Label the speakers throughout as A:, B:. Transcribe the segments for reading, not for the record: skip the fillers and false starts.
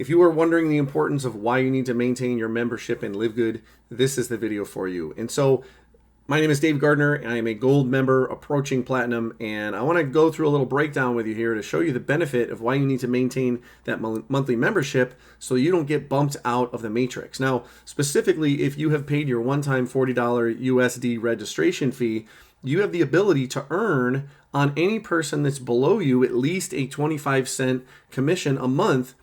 A: If you are wondering the importance of why you need to maintain your membership in LiveGood, this is the video for you. And so my name is Dave Gardner, and I am a gold member approaching platinum, and I want to go through a little breakdown with you here to show you the benefit of why you need to maintain that monthly membership so you don't get bumped out of the matrix. Now, specifically, if you have paid your one-time $40 USD registration fee, you have the ability to earn on any person that's below you at least a 25-cent commission a month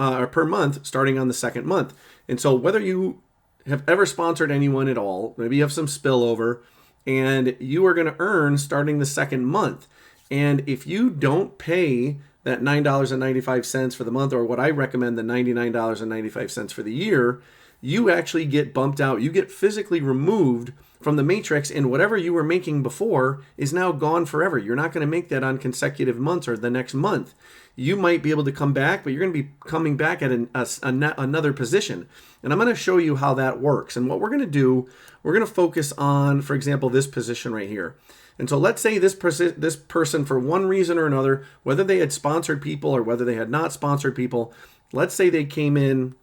A: or per month starting on the second month. And so whether you have ever sponsored anyone at all, maybe you have some spillover, and you are going to earn starting the second month. And if you don't pay that $9.95 for the month, or what I recommend, the $99.95 for the year, you actually get bumped out. You get physically removed from the matrix, and whatever you were making before is now gone forever. You're not going to make that on consecutive months or the next month. You might be able to come back, but you're going to be coming back at another position. And I'm going to show you how that works. And what we're going to do, we're going to focus on, for example, this position right here. And so let's say this person, for one reason or another, whether they had sponsored people or whether they had not sponsored people, let's say they came in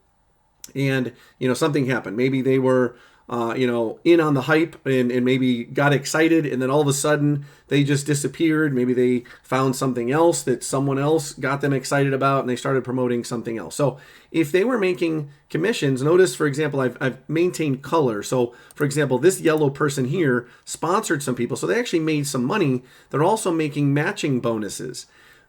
A: and, something happened. Maybe they were, in on the hype and maybe got excited, and then all of a sudden they just disappeared. Maybe they found something else that someone else got them excited about, and they started promoting something else. So if they were making commissions, notice, for example, I've maintained color. So for example, this yellow person here sponsored some people, so they actually made some money. They're also making matching bonuses.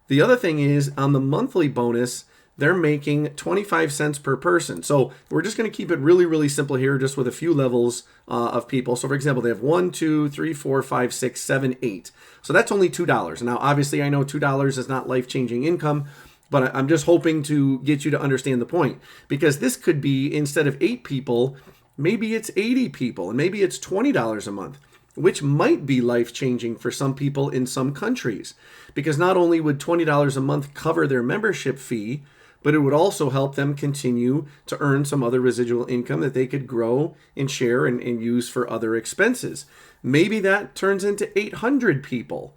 A: The other thing is, on the monthly bonus, they're making 25 cents per person. So we're just going to keep it really, really simple here, just with a few levels of people. So for example, they have 1, 2, 3, 4, 5, 6, 7, 8. So that's only $2. Now, obviously, I know $2 is not life-changing income, but I'm just hoping to get you to understand the point. Because this could be, instead of 8 people, maybe it's 80 people, and maybe it's $20 a month, which might be life-changing for some people in some countries. Because not only would $20 a month cover their membership fee, but it would also help them continue to earn some other residual income that they could grow and share and use for other expenses. Maybe that turns into 800 people,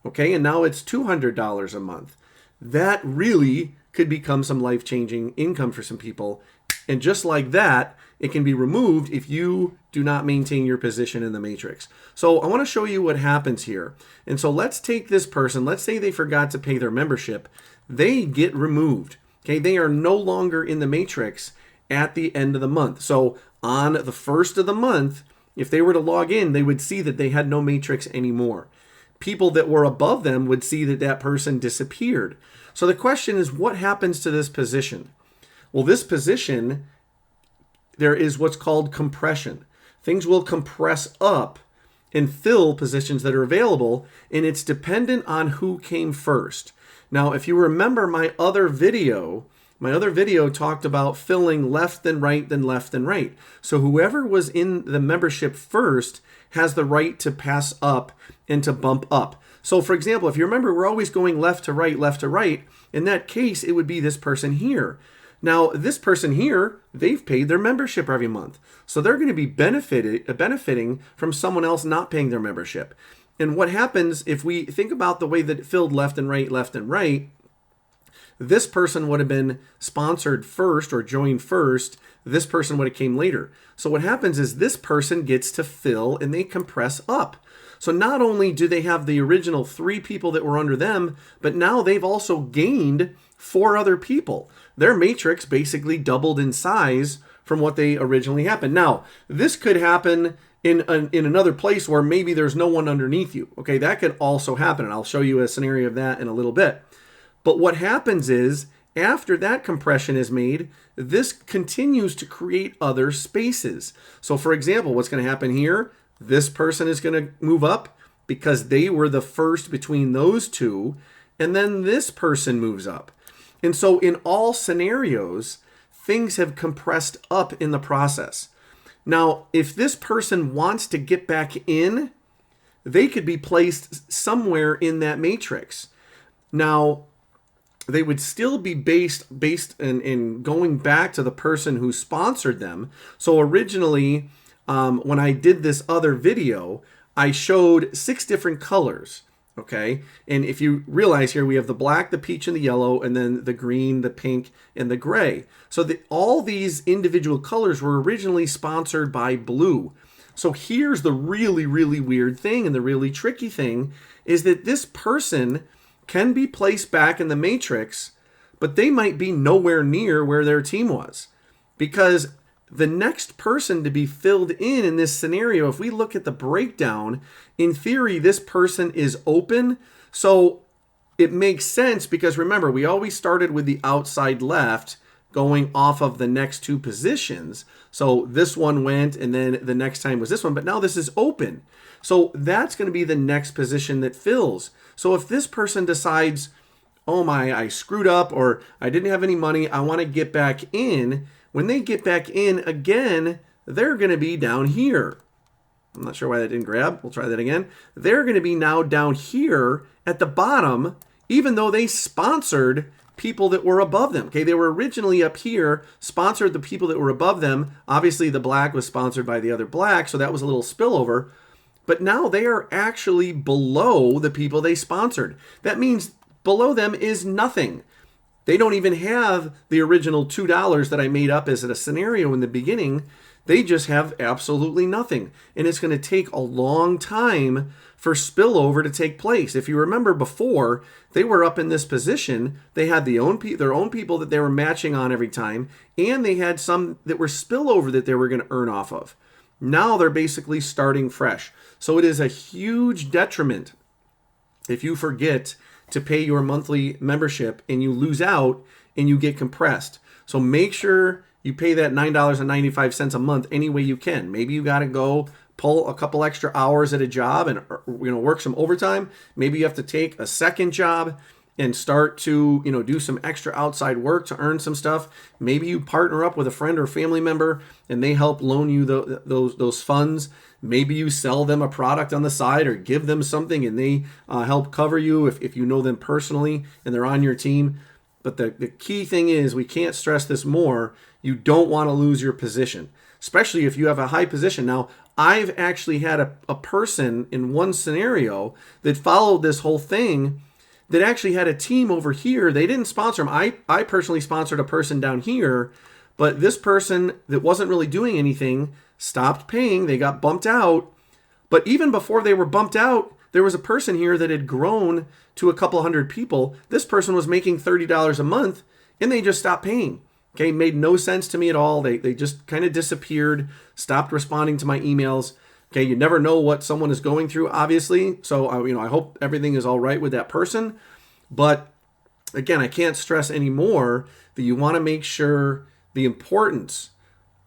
A: okay? And now it's $200 a month. That really could become some life-changing income for some people. And just like that, it can be removed if you do not maintain your position in the matrix. So I want to show you what happens here. And so let's take this person. Let's say they forgot to pay their membership. They get removed. Okay, they are no longer in the matrix at the end of the month. So on the first of the month, if they were to log in, they would see that they had no matrix anymore. People that were above them would see that that person disappeared. So the question is, what happens to this position? Well, this position, there is what's called compression. Things will compress up and fill positions that are available, and it's dependent on who came first. Now, if you remember my other video talked about filling left then right, then left then right. So whoever was in the membership first has the right to pass up and to bump up. So for example, if you remember, we're always going left to right, left to right. In that case, it would be this person here. Now, this person here, they've paid their membership every month. So they're going to be benefiting from someone else not paying their membership. And what happens if we think about the way that it filled left and right, this person would have been sponsored first or joined first. This person would have came later. So what happens is this person gets to fill and they compress up. So not only do they have the original 3 people that were under them, but now they've also gained 4 other people. Their matrix basically doubled in size from what they originally happened. Now, this could happen in another place where maybe there's no one underneath you. Okay, that could also happen, and I'll show you a scenario of that in a little bit. But what happens is, after that compression is made, this continues to create other spaces. So for example, what's going to happen here, this person is going to move up because they were the first between those two, and then this person moves up. And so in all scenarios, things have compressed up in the process. Now, if this person wants to get back in, they could be placed somewhere in that matrix. Now, they would still be based in going back to the person who sponsored them. So originally, when I did this other video, I showed 6 different colors. Okay, and if you realize here, we have the black, the peach, and the yellow, and then the green, the pink, and the gray. So all these individual colors were originally sponsored by blue. So here's the really, really weird thing, and the really tricky thing is that this person can be placed back in the matrix, but they might be nowhere near where their team was. Because the next person to be filled in this scenario, if we look at the breakdown, in theory, this person is open. So it makes sense because remember, we always started with the outside left going off of the next two positions. So this one went and then the next time was this one, but now this is open. So that's going to be the next position that fills. So if this person decides, oh my, I screwed up or I didn't have any money, I want to get back in. When they get back in again, they're going to be down here. I'm not sure why that didn't grab. We'll try that again. They're going to be now down here at the bottom, even though they sponsored people that were above them. Okay, they were originally up here, sponsored the people that were above them. Obviously, the black was sponsored by the other black, so that was a little spillover. But now they are actually below the people they sponsored. That means below them is nothing. They don't even have the original $2 that I made up as a scenario in the beginning. They just have absolutely nothing. And it's going to take a long time for spillover to take place. If you remember before, they were up in this position. They had their own people that they were matching on every time. And they had some that were spillover that they were going to earn off of. Now they're basically starting fresh. So it is a huge detriment if you forget to pay your monthly membership and you lose out and you get compressed. So make sure you pay that $9.95 a month any way you can. Maybe you got to go pull a couple extra hours at a job and work some overtime. Maybe you have to take a second job and start to do some extra outside work to earn some stuff. Maybe you partner up with a friend or family member and they help loan you those funds. Maybe you sell them a product on the side or give them something and they help cover you if you know them personally and they're on your team. But the key thing is, we can't stress this more, you don't want to lose your position, especially if you have a high position. Now, I've actually had a person in one scenario that followed this whole thing that actually had a team over here. They didn't sponsor them. I personally sponsored a person down here, but this person that wasn't really doing anything stopped paying. They got bumped out. But even before they were bumped out, there was a person here that had grown to a couple hundred people. This person was making $30 a month and they just stopped paying. Okay, made no sense to me at all. They just kind of disappeared, stopped responding to my emails. Okay, you never know what someone is going through, obviously. So, I hope everything is all right with that person. But again, I can't stress anymore that you want to make sure the importance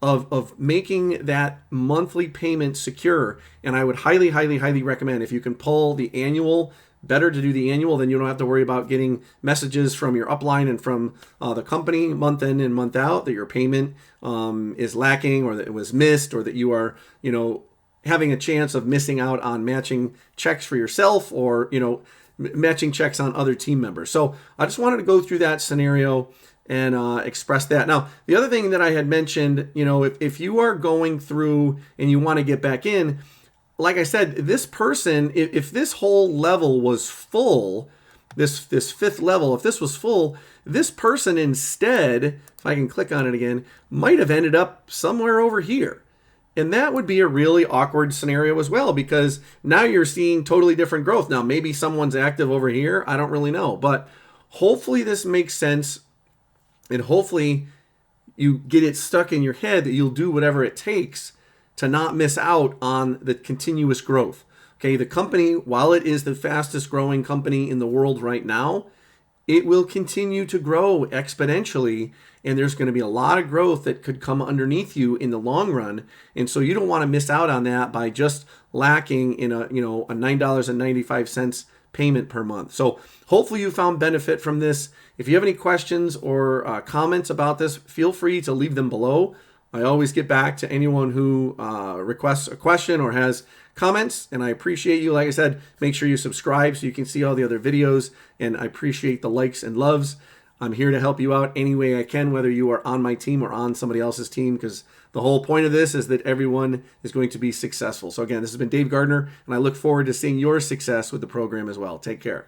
A: of making that monthly payment secure. And I would highly, highly, highly recommend, if you can pull the annual, better to do the annual, then you don't have to worry about getting messages from your upline and from the company month in and month out that your payment is lacking or that it was missed or that you are, having a chance of missing out on matching checks for yourself or, matching checks on other team members. So I just wanted to go through that scenario and express that. Now, the other thing that I had mentioned, if you are going through and you want to get back in, like I said, this person, if this whole level was full, this fifth level, if this was full, this person instead, if I can click on it again, might have ended up somewhere over here. And that would be a really awkward scenario as well, because now you're seeing totally different growth. Now, maybe someone's active over here. I don't really know. But hopefully this makes sense. And hopefully you get it stuck in your head that you'll do whatever it takes to not miss out on the continuous growth. Okay, the company, while it is the fastest growing company in the world right now, it will continue to grow exponentially, and there's going to be a lot of growth that could come underneath you in the long run. And so you don't want to miss out on that by just lacking in a $9.95 payment per month. So hopefully you found benefit from this. If you have any questions or comments about this, feel free to leave them below. I always get back to anyone who requests a question or has comments, and I appreciate you. Like I said, make sure you subscribe so you can see all the other videos, and I appreciate the likes and loves. I'm here to help you out any way I can, whether you are on my team or on somebody else's team, because the whole point of this is that everyone is going to be successful. So again, this has been Dave Gardner, and I look forward to seeing your success with the program as well. Take care.